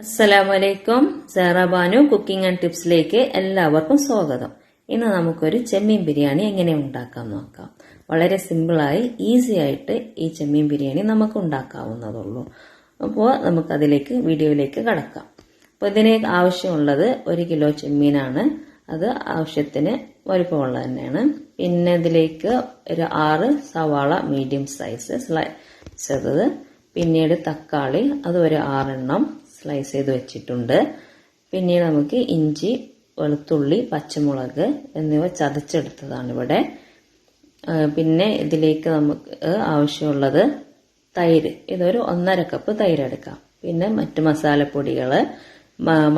അസ്സലാമലൈക്കും. സഹറാബാനു cooking and ടിപ്സിലേക്ക് എല്ലാവർക്കും സ്വാഗതം. ഇന്ന് നമുക്കൊരു ചെമ്മീൻ ബിരിയാണി എങ്ങനെ ഉണ്ടാക്കാം നോക്കാം. വളരെ സിമ്പിളായി ഈസി ആയിട്ട് ഈ ചെമ്മീൻ ബിരിയാണി നമുക്ക് ഉണ്ടാക്കാവുന്നതുള്ളൂ. അപ്പോൾ നമുക്കതിലേക്ക് വീഡിയോയിലേക്ക് കടക്കാം. അപ്പോൾ ഇതിന് ആവശ്യമുള്ളത് 1 കിലോ ചെമ്മീനാണ്. അത് ആവശ്യത്തിന് വലിപ്പമുള്ളത് തന്നെയാണ്. പിന്നെ ഇതിലേക്ക് ഒരു 6 സവാള മീഡിയം സൈസ് സ്ലൈസ് ചെയ്തത്, പിന്നീട് തക്കാളി അത് ഒരു 6 എണ്ണം സ്ലൈസ് ചെയ്ത് വെച്ചിട്ടുണ്ട്. പിന്നീട് നമുക്ക് ഇഞ്ചി, വെളുത്തുള്ളി, പച്ചമുളക് എന്നിവ ചതച്ചെടുത്തതാണ് ഇവിടെ. പിന്നെ ഇതിലേക്ക് നമുക്ക് ആവശ്യമുള്ളത് തൈര്, ഇതൊരു 1.5 കപ്പ് തൈര് എടുക്കാം. പിന്നെ മറ്റു മസാലപ്പൊടികൾ,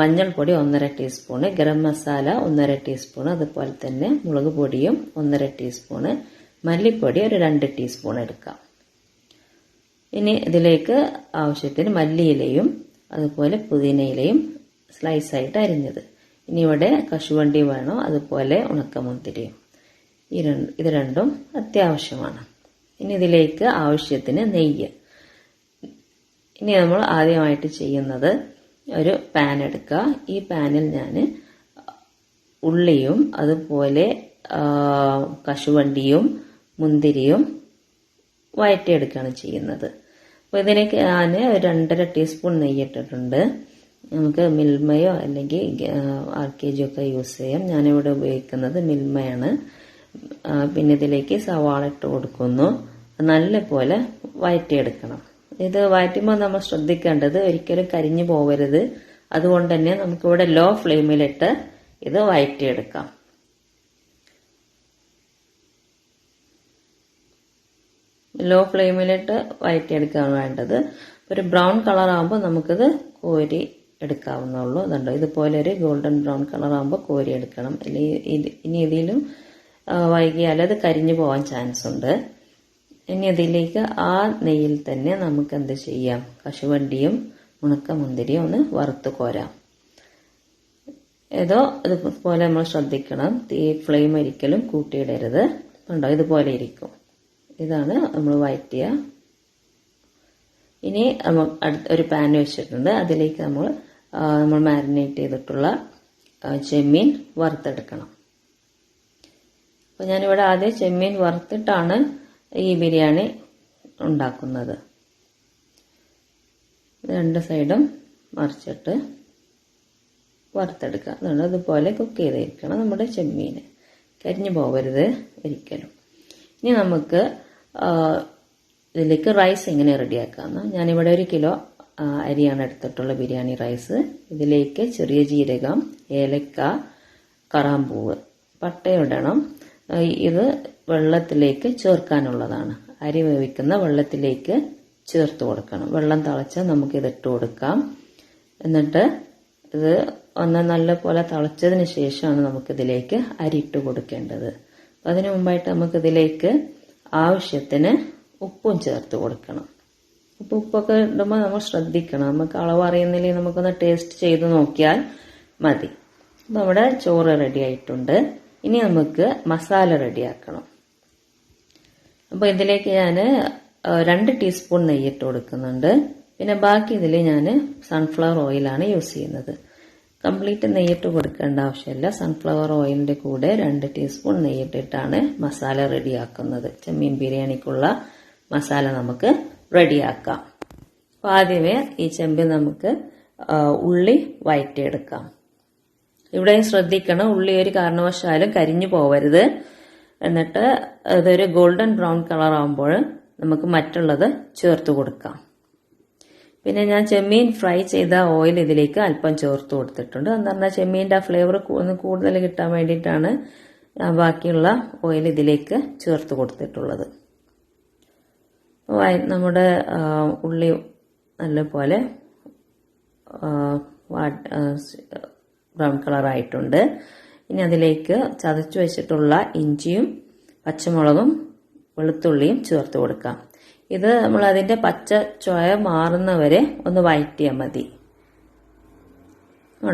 മഞ്ഞൾപ്പൊടി 1.5 ടീസ്പൂണ്, ഗരം മസാല 1.5 ടീസ്പൂണ്, അതുപോലെ തന്നെ മുളക് പൊടിയും 1.5 ടീസ്പൂണ്, മല്ലിപ്പൊടി ഒരു 2 ടീസ്പൂൺ എടുക്കാം. ഇനി ഇതിലേക്ക് ആവശ്യത്തിന് മല്ലിയിലയും അതുപോലെ പുതിനയിലയും സ്ലൈസായിട്ട് അരിഞ്ഞത്. ഇനി ഇവിടെ കശുവണ്ടി വേണം, അതുപോലെ ഉണക്കമുന്തിരിയും. ഇത് രണ്ടും അത്യാവശ്യമാണ്. ഇനി ഇതിലേക്ക് ആവശ്യത്തിന് നെയ്യ്. ഇനി നമ്മൾ ആദ്യമായിട്ട് ചെയ്യുന്നത് ഒരു പാൻ എടുക്കുക. ഈ പാനിൽ ഞാൻ ഉള്ളിയും അതുപോലെ കശുവണ്ടിയും മുന്തിരിയും വഴറ്റിയെടുക്കുകയാണ് ചെയ്യുന്നത്. അപ്പോൾ ഇതിലേക്ക് ഞാൻ 2.5 ടീസ്പൂൺ നെയ്യ് ഇട്ടിട്ടുണ്ട്. നമുക്ക് മിൽമയോ അല്ലെങ്കിൽ RKG ഒക്കെ യൂസ് ചെയ്യാം. ഞാനിവിടെ ഉപയോഗിക്കുന്നത് മിൽമയാണ്. പിന്നെ ഇതിലേക്ക് സവാള ഇട്ട് കൊടുക്കുന്നു. നല്ല പോലെ വഴറ്റിയെടുക്കണം. ഇത് വഴറ്റുമ്പോൾ നമ്മൾ ശ്രദ്ധിക്കേണ്ടത് ഒരിക്കലും കരിഞ്ഞു പോകരുത്. അതുകൊണ്ട് തന്നെ നമുക്കിവിടെ ലോ ഫ്ലെയിമിലിട്ട് ഇത് വഴറ്റിയെടുക്കാം. ലോ ഫ്ലെയിമിലിട്ട് വഴറ്റിയെടുക്കുകയാണ് വേണ്ടത്. ഒരു ബ്രൗൺ കളർ ആകുമ്പോൾ നമുക്കിത് കോരി എടുക്കാവുന്നുള്ളൂ. അതുണ്ടോ, ഇതുപോലെ ഒരു ഗോൾഡൻ ബ്രൗൺ കളർ ആകുമ്പോൾ കോരി എടുക്കണം. ഇനി ഇതിലും വൈകിയാൽ അത് കരിഞ്ഞു പോകാൻ ചാൻസ് ഉണ്ട്. ഇനി ഇതിലേക്ക് ആ നെയ്യിൽ തന്നെ നമുക്ക് എന്ത് ചെയ്യാം, കശുവണ്ടിയും ഉണക്കമുന്തിരിയും ഒന്ന് വറുത്ത് കോരാം. ഏതോ ഇതുപോലെ നമ്മൾ ശ്രദ്ധിക്കണം, തീ ഫ്ലെയിം ഒരിക്കലും കൂട്ടിയിടരുത്. ഉണ്ടോ, ഇതുപോലെ ഇരിക്കും. ഇതാണ് നമ്മൾ വഴറ്റിയ. ഇനി ഒരു പാൻ വെച്ചിട്ടുണ്ട്. അതിലേക്ക് നമ്മൾ മാരിനേറ്റ് ചെയ്തിട്ടുള്ള ചെമ്മീൻ വറുത്തെടുക്കണം. അപ്പോൾ ഞാനിവിടെ ആദ്യം ചെമ്മീൻ വറുത്തിട്ടാണ് ഈ ബിരിയാണി ഉണ്ടാക്കുന്നത്. 2 സൈഡും മറിച്ചിട്ട് വറുത്തെടുക്കുക. അതുകൊണ്ട് അതുപോലെ കുക്ക് ചെയ്തിരിക്കണം നമ്മുടെ ചെമ്മീൻ, കരിഞ്ഞു പോകരുത് ഒരിക്കലും. ഇനി നമുക്ക് ഇതിലേക്ക് റൈസ് എങ്ങനെ റെഡിയാക്കാമെന്ന്. ഞാനിവിടെ 1 കിലോ അരിയാണ് എടുത്തിട്ടുള്ള ബിരിയാണി റൈസ്. ഇതിലേക്ക് ചെറിയ ജീരകം, ഏലക്ക, കറാമ്പൂവ്, പട്ടയിടണം. ഇത് വെള്ളത്തിലേക്ക് ചേർക്കാനുള്ളതാണ്. അരി വേവിക്കുന്ന വെള്ളത്തിലേക്ക് ചേർത്ത് കൊടുക്കണം. വെള്ളം തിളച്ചാൽ നമുക്കിത് ഇട്ട് കൊടുക്കാം. എന്നിട്ട് ഇത് ഒന്ന് നല്ലപോലെ തിളച്ചതിന് ശേഷമാണ് നമുക്കിതിലേക്ക് അരി ഇട്ട് കൊടുക്കേണ്ടത്. അതിനു മുമ്പായിട്ട് നമുക്കിതിലേക്ക് ആവശ്യത്തിന് ഉപ്പും ചേർത്ത് കൊടുക്കണം. ഉപ്പൊക്കെ ഇടുമ്പോൾ നമ്മൾ ശ്രദ്ധിക്കണം. നമുക്ക് അളവ് അറിയുന്നില്ലെങ്കിൽ നമുക്കൊന്ന് ടേസ്റ്റ് ചെയ്ത് നോക്കിയാൽ മതി. നമ്മുടെ ചോറ് റെഡി ആയിട്ടുണ്ട്. ഇനി നമുക്ക് മസാല റെഡിയാക്കണം. അപ്പോൾ ഇതിലേക്ക് ഞാൻ 2 ടീസ്പൂൺ നെയ്യിട്ട് കൊടുക്കുന്നുണ്ട്. പിന്നെ ബാക്കി ഇതിൽ ഞാൻ സൺഫ്ലവർ ഓയിലാണ് യൂസ് ചെയ്യുന്നത്. കംപ്ലീറ്റ് നെയ്യിട്ട് കൊടുക്കേണ്ട ആവശ്യമില്ല. സൺഫ്ലവർ ഓയിലിന്റെ കൂടെ 2 ടീസ്പൂൺ നെയ്യിട്ടിട്ടാണ് മസാല റെഡിയാക്കുന്നത്. ചെമ്മീൻ ബിരിയാണിക്കുള്ള മസാല നമുക്ക് റെഡിയാക്കാം. അപ്പോൾ ആദ്യമേ ഈ ചെമ്പിൽ നമുക്ക് ഉള്ളി വഴറ്റിയെടുക്കാം. ഇവിടെ ശ്രദ്ധിക്കണം, ഉള്ളി ഒരു കാരണവശാലും കരിഞ്ഞു പോവരുത്. എന്നിട്ട് അതൊരു ഗോൾഡൻ ബ്രൗൺ കളർ ആകുമ്പോൾ നമുക്ക് മറ്റുള്ളത് ചേർത്ത് കൊടുക്കാം. പിന്നെ ഞാൻ ചെമ്മീൻ ഫ്രൈ ചെയ്ത ഓയിൽ ഇതിലേക്ക് അല്പം ചേർത്ത് കൊടുത്തിട്ടുണ്ട്. എന്ന് പറഞ്ഞാൽ ചെമ്മീൻ്റെ ആ ഫ്ലേവർ ഒന്ന് കൂടുതൽ കിട്ടാൻ വേണ്ടിയിട്ടാണ് ബാക്കിയുള്ള ഓയിൽ ഇതിലേക്ക് ചേർത്ത് കൊടുത്തിട്ടുള്ളത്. നമ്മുടെ ഉള്ളി നല്ലപോലെ ബ്രൗൺ കളറായിട്ടുണ്ട്. ഇനി അതിലേക്ക് ചതച്ചു വെച്ചിട്ടുള്ള ഇഞ്ചിയും പച്ചമുളകും വെളുത്തുള്ളിയും ചേർത്ത് കൊടുക്കാം. ഇത് നമ്മൾ അതിന്റെ പച്ച ചൊയ മാറുന്നവരെ ഒന്ന് വഴറ്റിയാൽ മതി.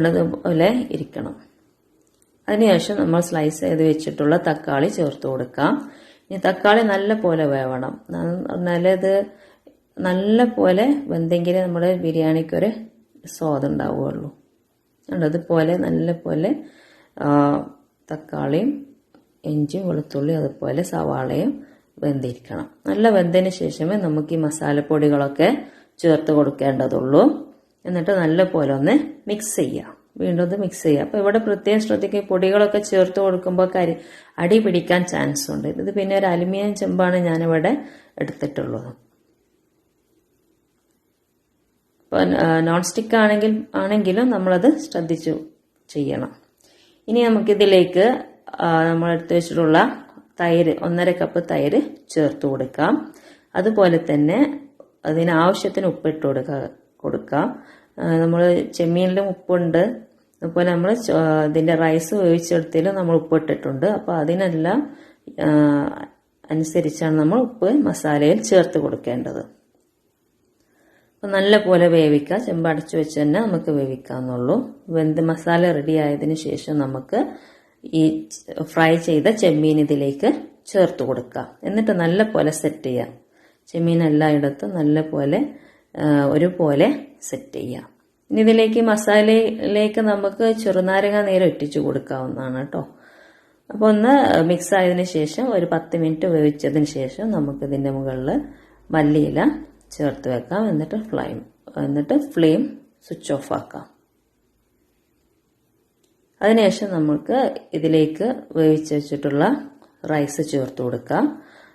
അതുപോലെ ഇരിക്കണം. അതിനുശേഷം നമ്മൾ സ്ലൈസ് ചെയ്ത് വെച്ചിട്ടുള്ള തക്കാളി ചേർത്ത് കൊടുക്കാം. ഇനി തക്കാളി നല്ല പോലെ വേവണം. എന്നാലേ ഇത് നല്ല പോലെ വെന്തെങ്കിൽ നമ്മുടെ ബിരിയാണിക്കൊരു സ്വാദുണ്ടാവുകയുള്ളൂ. അതുപോലെ നല്ല പോലെ തക്കാളിയും ഇഞ്ചി വെളുത്തുള്ളി അതുപോലെ സവാളയും വെന്തിരിക്കണം. നല്ല വെന്തതിന് ശേഷമേ നമുക്ക് ഈ മസാലപ്പൊടികളൊക്കെ ചേർത്ത് കൊടുക്കേണ്ടതുള്ളൂ. എന്നിട്ട് നല്ല പോലെ ഒന്ന് മിക്സ് ചെയ്യാം. വീണ്ടും ഒന്ന് മിക്സ് ചെയ്യുക. അപ്പോൾ ഇവിടെ പ്രത്യേകം ശ്രദ്ധിക്കുക, പൊടികളൊക്കെ ചേർത്ത് കൊടുക്കുമ്പോൾ അടി പിടിക്കാൻ ചാൻസ് ഉണ്ട്. ഇത് പിന്നെ ഒരു അലുമിനിയം ചെമ്പാണ് ഞാനിവിടെ എടുത്തിട്ടുള്ളത്. ഇപ്പോൾ നോൺ സ്റ്റിക്ക് ആണെങ്കിലും നമ്മളത് ശ്രദ്ധിച്ചു ചെയ്യണം. ഇനി നമുക്കിതിലേക്ക് നമ്മൾ എടുത്തു വെച്ചിട്ടുള്ള തൈര് 1.5 കപ്പ് തൈര് ചേർത്ത് കൊടുക്കാം. അതുപോലെ തന്നെ അതിനാവശ്യത്തിന് ഉപ്പിട്ട് കൊടുക്കാം. നമ്മൾ ചെമ്മീനിലും ഉപ്പുണ്ട്, അതുപോലെ നമ്മൾ ഇതിൻ്റെ റൈസ് വേവിച്ചെടുത്തതിലും നമ്മൾ ഉപ്പിട്ടിട്ടുണ്ട്. അപ്പോൾ അതിനെല്ലാം അനുസരിച്ചാണ് നമ്മൾ ഉപ്പ് മസാലയിൽ ചേർത്ത് കൊടുക്കേണ്ടത്. അപ്പോൾ നല്ല പോലെ വേവിക്കുക. ചെമ്പടച്ച് വെച്ച് തന്നെ നമുക്ക് വേവിക്കാമെന്നുള്ളൂ. വെന്ത് മസാല റെഡി ആയതിനു ശേഷം നമുക്ക് ഈ ഫ്രൈ ചെയ്ത ചെമ്മീൻ ഇതിലേക്ക് ചേർത്ത് കൊടുക്കാം. എന്നിട്ട് നല്ല പോലെ സെറ്റ് ചെയ്യാം. ചെമ്മീൻ എല്ലായിടത്തും നല്ല പോലെ ഒരുപോലെ സെറ്റ് ചെയ്യാം. ഇനി ഇതിലേക്ക് മസാലയിലേക്ക് നമുക്ക് ചെറുനാരങ്ങ നീര് ഇട്ടിച്ചു കൊടുക്കാവുന്നതാണ് കേട്ടോ. അപ്പോൾ ഒന്ന് മിക്സ് ആയതിനു ശേഷം ഒരു 10 മിനിറ്റ് വേവിച്ചതിന് ശേഷം നമുക്കിതിൻ്റെ മുകളിൽ മല്ലിയില ചേർത്ത് വെക്കാം. എന്നിട്ട് ഫ്ലെയിം സ്വിച്ച് ഓഫ് ആക്കാം. അതിനുശേഷം നമുക്ക് ഇതിലേക്ക് വേവിച്ച് വെച്ചിട്ടുള്ള റൈസ് ചേർത്ത് കൊടുക്കാം.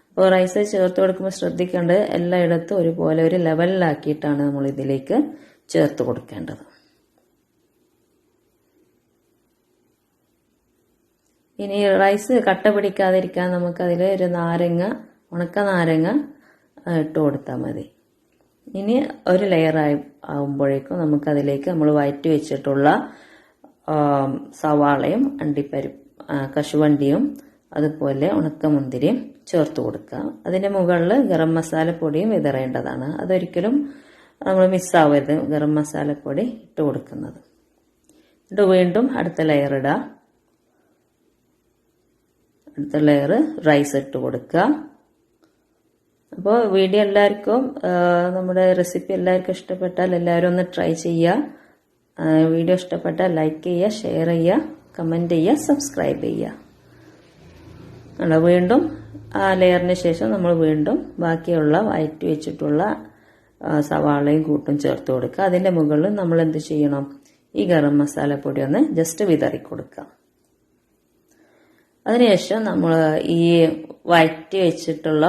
അപ്പോൾ റൈസ് ചേർത്ത് കൊടുക്കുമ്പോൾ ശ്രദ്ധിക്കേണ്ടത് എല്ലായിടത്തും ഒരുപോലെ ഒരു ലെവലിലാക്കിയിട്ടാണ് നമ്മൾ ഇതിലേക്ക് ചേർത്ത് കൊടുക്കേണ്ടത്. ഇനി റൈസ് കട്ട പിടിക്കാതിരിക്കാൻ നമുക്കതിൽ ഒരു ഉണക്ക നാരങ്ങ ഇട്ട് കൊടുത്താൽ മതി. ഇനി ഒരു ലെയർ ആകുമ്പോഴേക്കും നമുക്കതിലേക്ക് നമ്മൾ വഴറ്റി വെച്ചിട്ടുള്ള സവാളയും കശുവണ്ടിയും അതുപോലെ ഉണക്കമുന്തിരിയും ചേർത്ത് കൊടുക്കുക. അതിൻ്റെ മുകളിൽ ഗരം മസാലപ്പൊടിയും വിതറേണ്ടതാണ്. അതൊരിക്കലും നമ്മൾ മിസ്സാവരുത്, ഗരം മസാലപ്പൊടി ഇട്ട് കൊടുക്കുന്നത്. എന്നിട്ട് വീണ്ടും അടുത്ത ലെയർ ഇടുക. അടുത്ത ലെയർ റൈസ് ഇട്ട് കൊടുക്കുക. അപ്പോൾ വീഡിയോ എല്ലാവർക്കും നമ്മുടെ റെസിപ്പി എല്ലാവർക്കും ഇഷ്ടപ്പെട്ടാൽ എല്ലാവരും ഒന്ന് ട്രൈ ചെയ്യുക. വീഡിയോ ഇഷ്ടപ്പെട്ടാൽ ലൈക്ക് ചെയ്യുക, ഷെയർ ചെയ്യുക, കമൻറ്റ് ചെയ്യുക, സബ്സ്ക്രൈബ് ചെയ്യുക. വീണ്ടും ആ ലെയറിന് ശേഷം നമ്മൾ വീണ്ടും ബാക്കിയുള്ള വഴറ്റി വെച്ചിട്ടുള്ള സവാളയും കൂട്ടും ചേർത്ത് കൊടുക്കുക. അതിൻ്റെ മുകളിൽ നമ്മൾ എന്ത് ചെയ്യണം, ഈ ഗരം മസാലപ്പൊടി ഒന്ന് ജസ്റ്റ് വിതറി കൊടുക്കുക. അതിനുശേഷം നമ്മൾ ഈ വഴറ്റി വെച്ചിട്ടുള്ള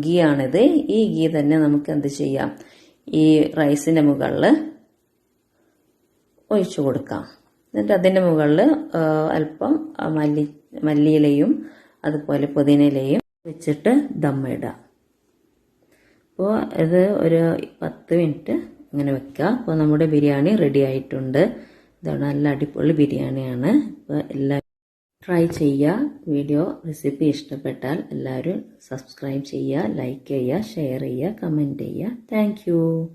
ഗീ ആണിത്. ഈ ഗീ തന്നെ നമുക്ക് എന്ത് ചെയ്യാം, ഈ റൈസിൻ്റെ മുകളിൽ ഒഴിച്ചു കൊടുക്കാം. എന്നിട്ട് അതിൻ്റെ മുകളിൽ അല്പം മല്ലിയിലയും അതുപോലെ പുതിനയിലയും വെച്ചിട്ട് ദമ്മിടുക. അപ്പോൾ ഇത് ഒരു 10 മിനിറ്റ് ഇങ്ങനെ വെക്കുക. അപ്പോൾ നമ്മുടെ ബിരിയാണി റെഡി ആയിട്ടുണ്ട്. ഇതാണ് നല്ല അടിപൊളി ബിരിയാണിയാണ്. അപ്പോൾ എല്ലാവരും ട്രൈ ചെയ്യുക. റെസിപ്പി ഇഷ്ടപ്പെട്ടാൽ എല്ലാവരും സബ്സ്ക്രൈബ് ചെയ്യുക, ലൈക്ക് ചെയ്യുക, ഷെയർ ചെയ്യുക, കമൻറ്റ് ചെയ്യുക. താങ്ക്